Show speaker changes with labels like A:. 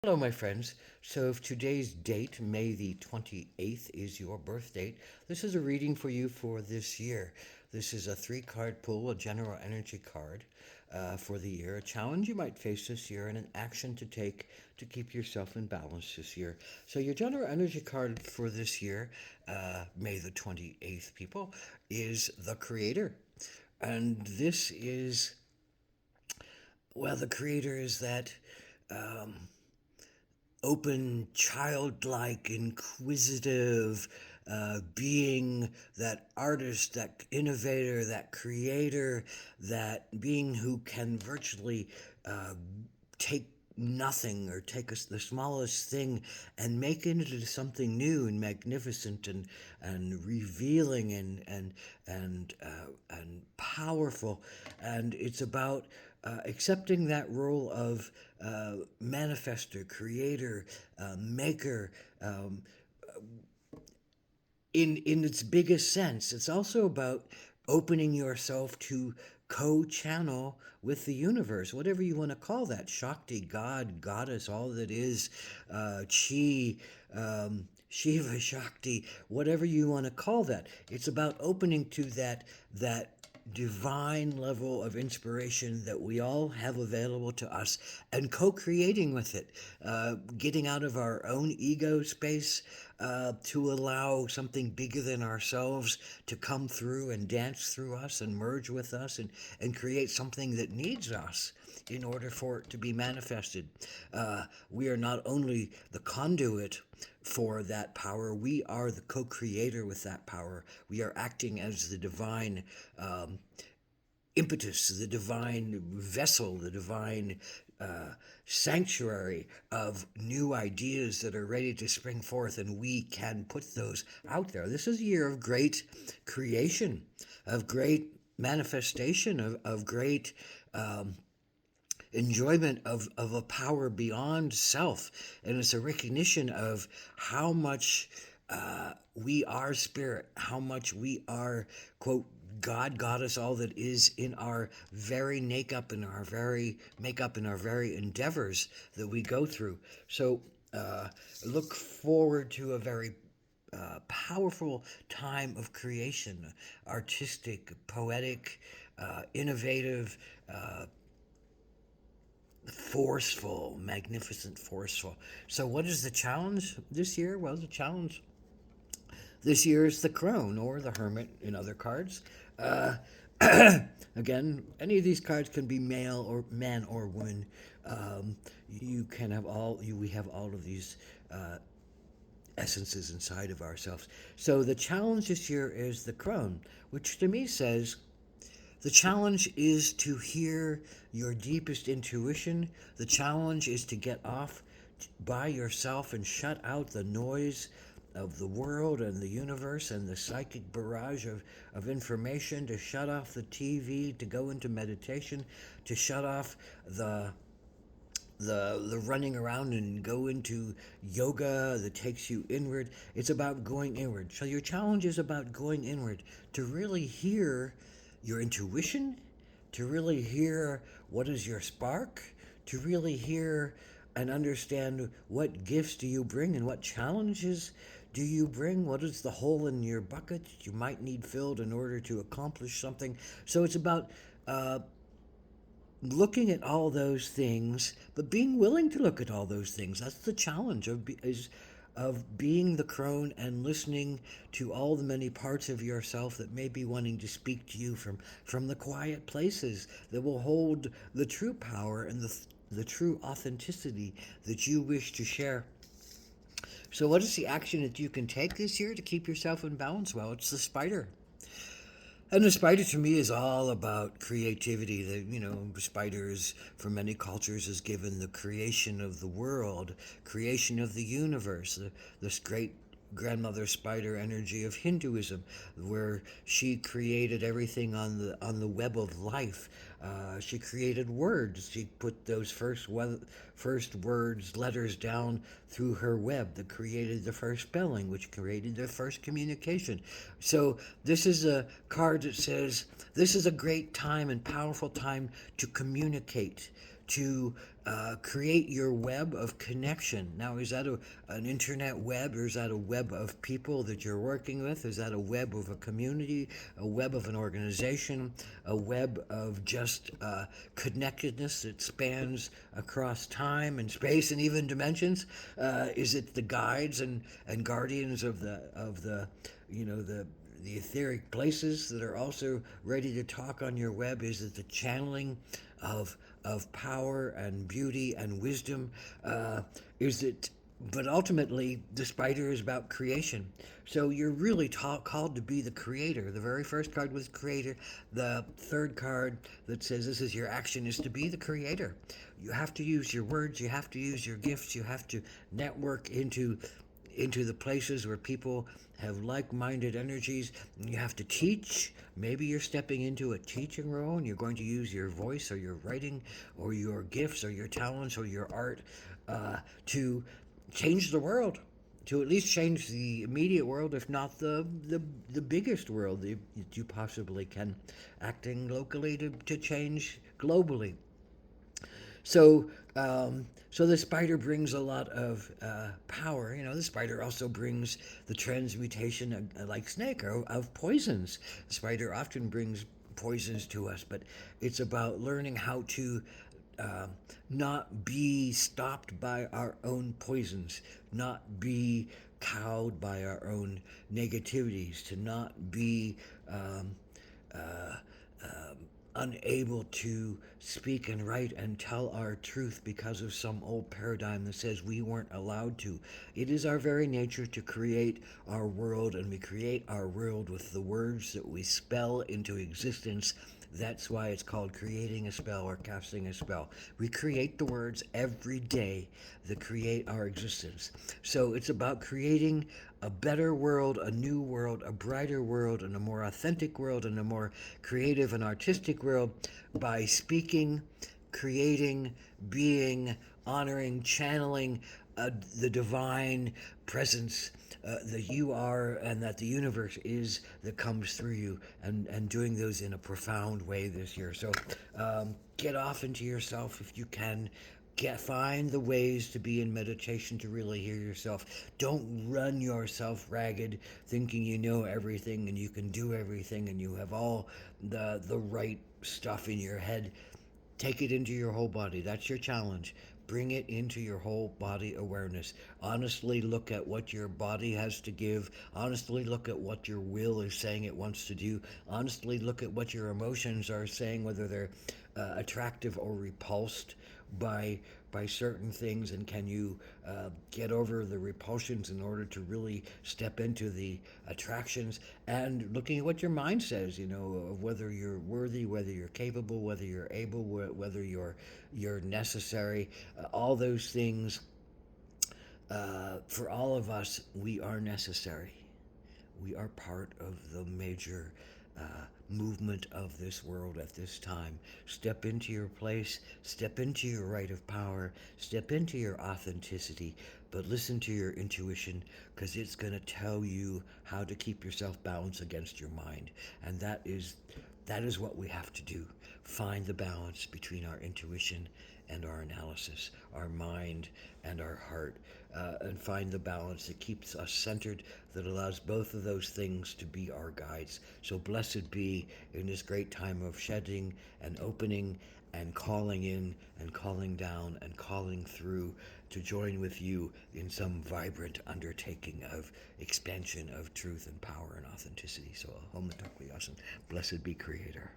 A: Hello, my friends. So, if today's date, May the 28th, is your birth date, this is a reading for you for this year. This is a three-card pull, a general energy card for the year, a challenge you might face this year, and an action to take to keep yourself in balance this year. So, your general energy card for this year, May the 28th, people, is the Creator. And this is, well, the Creator is that. Um, Open, childlike, inquisitive being, that artist, that innovator, that creator, that being who can virtually uh, take nothing or take us the smallest thing and make it into something new and magnificent and revealing and powerful. And it's about accepting that role of manifester, creator, maker, um, in its biggest sense. It's also about opening yourself to co-channel with the universe, whatever you want to call that. Shakti, God, goddess, all that is, chi, Shiva, Shakti, whatever you want to call that. It's about opening to that divine level of inspiration that we all have available to us and co-creating with it, getting out of our own ego space to allow something bigger than ourselves to come through and dance through us and merge with us and create something that needs us in order for it to be manifested. We are not only the conduit for that power, we are the co creator with that power. We are acting as the divine impetus, the divine vessel, the divine sanctuary of new ideas that are ready to spring forth, and we can put those out there. This is a year of great creation, of great manifestation, of great enjoyment of a power beyond self. And it's a recognition of how much we are spirit, how much we are, quote, God, Goddess, all that is in our very makeup, in our very endeavors that we go through. So look forward to a very powerful time of creation, artistic, poetic, innovative, forceful, magnificent, forceful. So, what is the challenge this year? Well, the challenge this year is the crone or the hermit in other cards. Uh, Again, any of these cards can be male or man or woman. You can have all. We have all of these essences inside of ourselves. So the challenge this year is the crone, which to me says the challenge is to hear your deepest intuition. The challenge is to get off by yourself and shut out the noise of the world and the universe and the psychic barrage of information, to shut off the TV, to go into meditation, to shut off the running around and go into yoga that takes you inward. It's about going inward. So your challenge is about going inward to really hear your intuition, to really hear what is your spark, to really hear and understand what gifts do you bring and what challenges do you bring, what is the hole in your bucket you might need filled in order to accomplish something. So it's about looking at all those things, but being willing to look at all those things. That's the challenge of being the crone and listening to all the many parts of yourself that may be wanting to speak to you from the quiet places that will hold the true power and the true authenticity that you wish to share. So, what is the action that you can take this year to keep yourself in balance? Well, it's the spider. And the spider to me is all about creativity. Spiders for many cultures is given the creation of the world, creation of the universe, this great grandmother spider energy of Hinduism, where she created everything on the web of life. She created words. She put those first words, letters down through her web that created the first spelling, which created the first communication. So this is a card that says this is a great time and powerful time to communicate, to create your web of connection. Now, is that an internet web, or is that a web of people that you're working with? Is that a web of a community, a web of an organization, a web of just connectedness that spans across time and space and even dimensions? Is it the guides and guardians of the the etheric places that are also ready to talk on your web? Is it the channeling of power and beauty and wisdom? Is it? But ultimately, the spider is about creation. So you're really called to be the creator. The very first card was creator. The third card that says this is your action is to be the creator. You have to use your words. You have to use your gifts. You have to network into the places where people have like-minded energies. You have to teach. Maybe you're stepping into a teaching role and you're going to use your voice or your writing or your gifts or your talents or your art to change the world, to at least change the immediate world, if not the biggest world that you possibly can, acting locally to change globally. So, so the spider brings a lot of power. You know, the spider also brings the transmutation, like snake, of poisons. The spider often brings poisons to us, but it's about learning how to uh, not be stopped by our own poisons, not be cowed by our own negativities, to not be um, uh, unable to speak and write and tell our truth because of some old paradigm that says we weren't allowed to. It is our very nature to create our world, and we create our world with the words that we spell into existence. That's why it's called creating a spell or casting a spell. We create the words every day that create our existence. So it's about creating a better world, a new world, a brighter world, and a more authentic world, and a more creative and artistic world by speaking, creating, being, honoring, channeling the divine presence that you are and that the universe is that comes through you, and doing those in a profound way this year. So get off into yourself if you can. Find the ways to be in meditation to really hear yourself. Don't run yourself ragged thinking you know everything and you can do everything and you have all the right stuff in your head. Take it into your whole body. That's your challenge. Bring it into your whole body awareness. Honestly look at what your body has to give. Honestly look at what your will is saying it wants to do. Honestly look at what your emotions are saying, whether they're attractive or repulsed by certain things, and can you get over the repulsions in order to really step into the attractions, and looking at what your mind says, you know, of whether you're worthy, whether you're capable, whether you're able, whether you're necessary. All those things, for all of us, we are necessary. We are part of the major movement of this world at this time. Step into your place, step into your right of power, step into your authenticity, but listen to your intuition, because it's going to tell you how to keep yourself balanced against your mind. And that is what we have to do. Find the balance between our intuition and our analysis, our mind and our heart, and find the balance that keeps us centered, that allows both of those things to be our guides. So blessed be in this great time of shedding and opening and calling in and calling down and calling through, to join with you in some vibrant undertaking of expansion of truth and power and authenticity. So Hom Blessed be Creator.